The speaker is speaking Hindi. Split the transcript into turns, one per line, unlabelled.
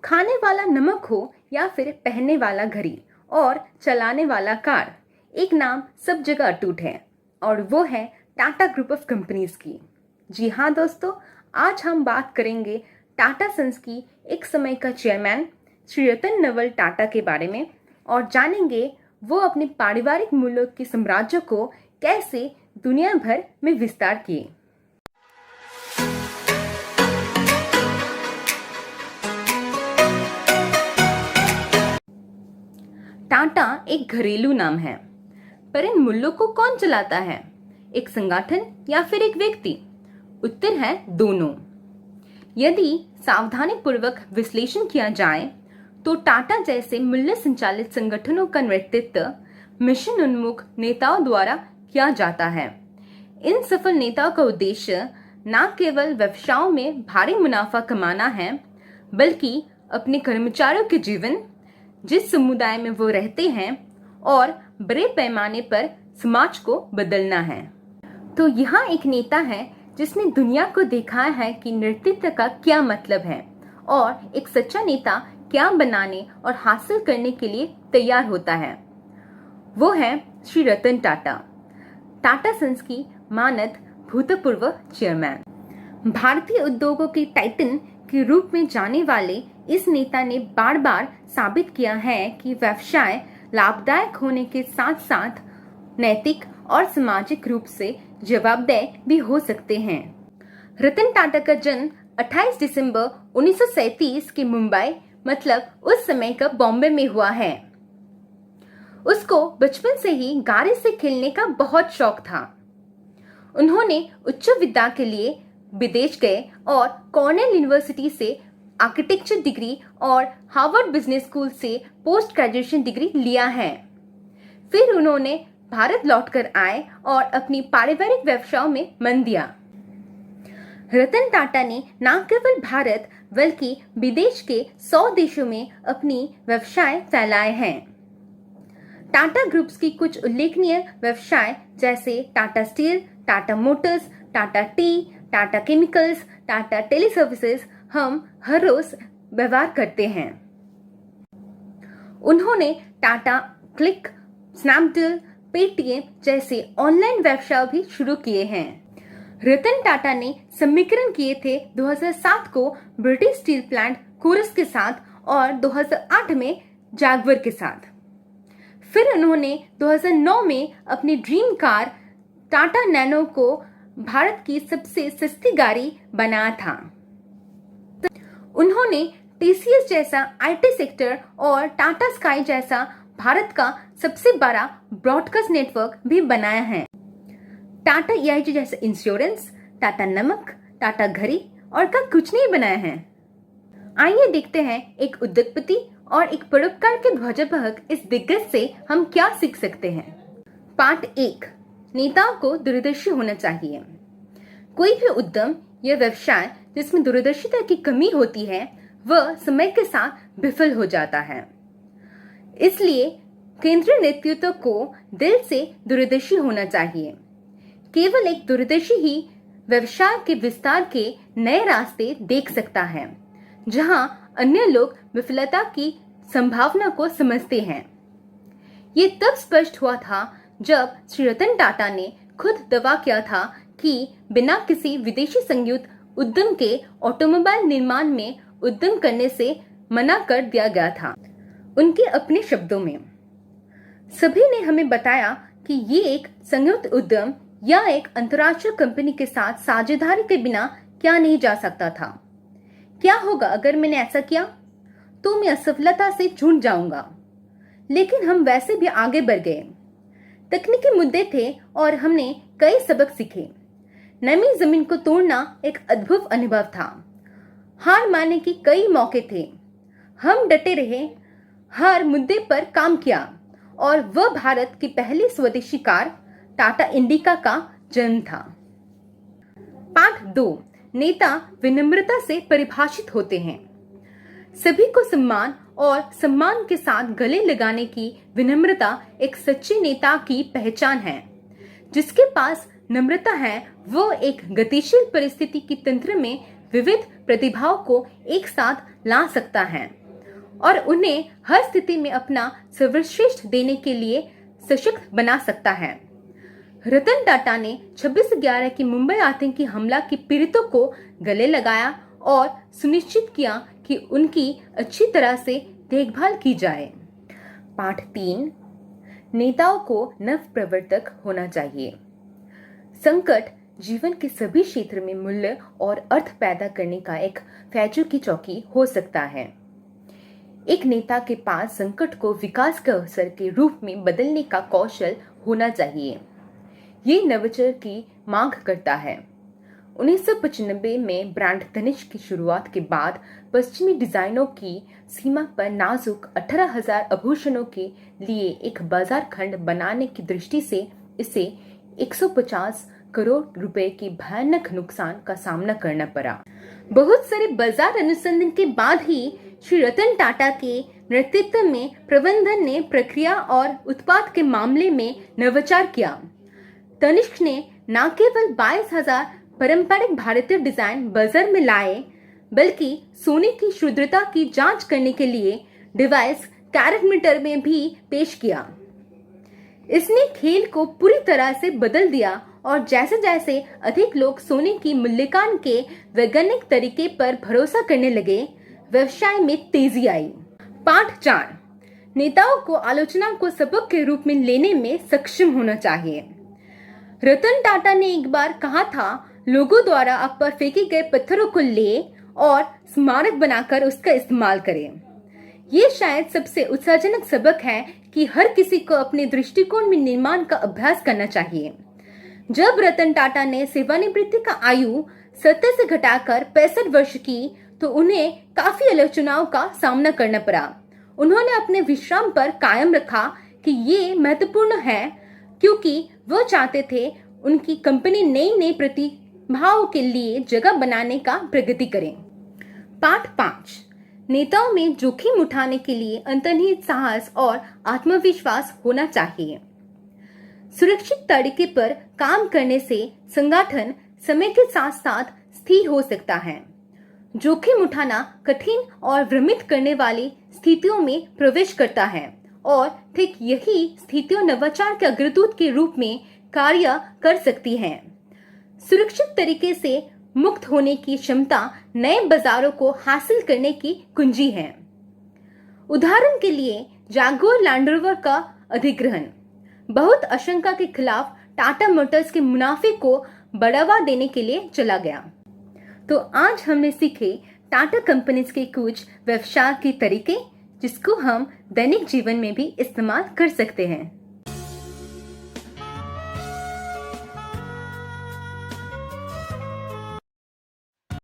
खाने वाला नमक हो या फिर पहनने वाला घड़ी और चलाने वाला कार, एक नाम सब जगह अटूट है और वो है टाटा ग्रुप ऑफ कंपनीज की। जी हाँ दोस्तों, आज हम बात करेंगे टाटा सन्स की एक समय का चेयरमैन श्री रतन नवल टाटा के बारे में और जानेंगे वो अपने पारिवारिक मूल्यों के साम्राज्य को कैसे दुनिया भर में विस्तार किए। टाटा एक घरेलू नाम है, पर इन मूल्यों को कौन चलाता है, एक संगठन या फिर एक व्यक्ति? उत्तर है दोनों। यदि सावधानी पूर्वक विश्लेषण किया जाए तो टाटा जैसे मूल्य संचालित संगठनों का नेतृत्व मिशन उन्मुख नेताओं द्वारा किया जाता है। इन सफल नेताओं का उद्देश्य न केवल व्यवसायों में भारी मुनाफा कमाना है, बल्कि अपने कर्मचारियों के जीवन, जिस समुदाय में वो रहते हैं, और बड़े पैमाने पर समाज को बदलना है। तो यहाँ एक नेता है जिसने दुनिया को दिखाया है कि नेतृत्व का क्या मतलब है और एक सच्चा नेता क्या बनाने और हासिल करने के लिए तैयार होता है। वो है श्री रतन टाटा, टाटा सन्स की मानद भूतपूर्व चेयरमैन। भारतीय उद्योगों के टाइटन के रूप में जाने वाले इस नेता ने बार बार साबित किया है कि व्यवसाय लाभदायक होने के साथ साथ नैतिक और सामाजिक रूप से जवाबदेह भी हो सकते हैं। रतन टाटा का जन्म 28 दिसंबर 1937 के मुंबई, मतलब उस समय का बॉम्बे में हुआ है। उसको बचपन से ही गाड़ी से खेलने का बहुत शौक था। उन्होंने उच्च विद्या के लिए विदेश गए और कॉर्नेल यूनिवर्सिटी से आर्किटेक्चर डिग्री और हार्वर्ड बिजनेस स्कूल से पोस्ट ग्रेजुएशन डिग्री लिया है। फिर उन्होंने भारत लौटकर आए और अपनी पारिवारिक व्यवसायों में मन दिया। रतन टाटा ने न केवल भारत बल्कि विदेश के 100 देशों में अपनी व्यवसाय फैलाए हैं। टाटा ग्रुप्स की कुछ उल्लेखनीय व्यवसाय जैसे Tata Steel, Tata Motors, Tata Tea, Tata Chemicals, Tata Teleservices हम हर रोज व्यवहार करते हैं। उन्होंने टाटा क्लिक, स्नैपडील, पेटीएम जैसे ऑनलाइन व्यवसाय भी शुरू किए हैं। रतन टाटा ने समीकरण किए थे 2007 को ब्रिटिश स्टील प्लांट कोरस के साथ और 2008 में जैगवर के साथ। फिर उन्होंने 2009 में अपनी ड्रीम कार टाटा नैनो को भारत की सबसे सस्ती गाड़ी बनाया था। उन्होंने टीसीएस जैसा आईटी सेक्टर और टाटा स्काई जैसा भारत का सबसे बड़ा ब्रॉडकास्ट नेटवर्क भी बनाया है। टाटा EIG जैसा इंश्योरेंस, टाटा नमक, टाटा घड़ी और का कुछ नहीं बनाया है। आइए देखते हैं एक उद्योगपति और एक परोपकार के ध्वजावाहक इस दिग्गज से हम क्या सीख सकते हैं। पार्ट 1, नेताओं को दूरदर्शी होना चाहिए। कोई भी उद्यम या व्यवसाय जिसमें दूरदर्शिता की कमी होती है वह समय के साथ विफल हो जाता है। इसलिए केंद्रीय नेतृत्व को दिल से दूरदर्शी होना चाहिए। केवल एक दूरदर्शी ही व्यवसाय के विस्तार के नए रास्ते देख सकता है, जहां अन्य लोग विफलता की संभावना को समझते हैं। ये तब स्पष्ट हुआ था जब श्री रतन टाटा ने खुद दावा किया था कि बिना किसी विदेशी संयुक्त उद्यम के ऑटोमोबाइल निर्माण में उद्यम करने से मना कर दिया गया था। उनके अपने शब्दों में, सभी ने हमें बताया कि ये एक संयुक्त उद्यम या एक अंतर्राष्ट्रीय कंपनी के साथ साझेदारी के बिना क्या नहीं जा सकता था। क्या होगा अगर मैंने ऐसा किया? तो मैं असफलता से चूक जाऊंगा। लेकिन हम वैसे भी आगे बढ़ गए। तकनीकी मुद्दे थे और हमने कई सबक सीखे। नमी जमीन को तोड़ना एक अद्भुत अनुभव था। हार मानने के कई मौके थे। हम डटे रहे, हर मुद्दे पर काम किया और वह भारत की पहली स्वदेशी कार टाटा इंडिका का जन्म था। पार्ट 2, नेता विनम्रता से परिभाषित होते हैं। सभी को सम्मान और सम्मान के साथ गले लगाने की विनम्रता एक सच्चे नेता की पहचान है। जिसके पास नम्रता है वो एक गतिशील परिस्थिति की तंत्र में विविध प्रतिभाओं को एक साथ ला सकता है और उन्हें हर स्थिति में अपना सर्वश्रेष्ठ देने के लिए सशक्त बना सकता है। रतन टाटा ने 26/11 की मुंबई आतंकी हमला के पीड़ितों को गले लगाया और सुनिश्चित किया कि उनकी अच्छी तरह से देखभाल की जाए। पाठ 3, नेताओं को नवप्रवर्तक होना चाहिए। संकट जीवन के सभी क्षेत्र में मूल्य और अर्थ पैदा करने का एक फैजू की चौकी हो सकता है। एक नेता के पास संकट को विकास के अवसर के रूप में बदलने का कौशल होना चाहिए। ये नवाचार की मांग करता है। 1995 में ब्रांड तनिष्क की शुरुआत के बाद पश्चिमी डिजाइनों की सीमा पर नाजुक 18,000 आभूषणों के लिए एक बाजार खंड बनाने की दृष्टि से इसे 150 करोड़ रुपए की भयानक नुकसान का सामना करना पड़ा। बहुत सारे बाजार अनुसंधान के बाद ही श्री रतन टाटा के नेतृत्व में प्रबंधन ने प्रक्रिया और उत्पाद के मामले में नवाचार किया। तनिष्क ने न केवल 22,000 पारंपरिक भारतीय डिजाइन बाजार में लाए, बल्कि सोने की शुद्धता की जांच करने के लिए डिवाइस कैरेट मीटर में भी पेश किया। इसने खेल को पूरी तरह से बदल दिया और जैसे जैसे अधिक लोग सोने की मूल्यांकन के वैज्ञानिक तरीके पर भरोसा करने लगे, व्यवसाय में तेजी आई। पाठ 4, नेताओं को आलोचना को सबक के रूप में लेने में सक्षम होना चाहिए। रतन टाटा ने एक बार कहा था, लोगों द्वारा आप पर फेंके गए पत्थरों को ले और स्मारक बनाकर उसका इस्तेमाल करें। ये शायद सबसे उत्साहजनक सबक है कि हर किसी को अपने दृष्टिकोण में निर्माण का अभ्यास करना चाहिए। जब रतन टाटा ने सेवानिवृत्ति का आयु 70 से घटाकर 65 वर्ष की, तो उन्हें काफी आलोचनाओं का सामना करना पड़ा। उन्होंने अपने विश्राम पर कायम रखा कि ये महत्वपूर्ण है, क्योंकि वो चाहते थे उनकी कंपनी नई प्रतिभाओं के लिए जगह बनाने का प्रगति करें। पाठ 5, नेताओं में जोखिम उठाने के लिए अंतर्निहित साहस और आत्मविश्वास होना चाहिए। सुरक्षित तरीके पर काम करने से संगठन समय के साथ साथ स्थिर हो सकता है। जोखिम उठाना कठिन और भ्रमित करने वाली स्थितियों में प्रवेश करता है और ठीक यही स्थितियां नवाचार के अग्रदूत के रूप में कार्य कर सकती हैं। सुरक्षित तरीके से मुक्त होने की क्षमता नए बाजारों को हासिल करने की कुंजी है। उदाहरण के लिए जागुआर लैंड रोवर का अधिग्रहण बहुत आशंका के खिलाफ टाटा मोटर्स के मुनाफे को बढ़ावा देने के लिए चला गया। तो आज हमने सीखे टाटा कंपनीज के कुछ व्यवसाय के तरीके, जिसको हम दैनिक जीवन में भी इस्तेमाल कर सकते हैं।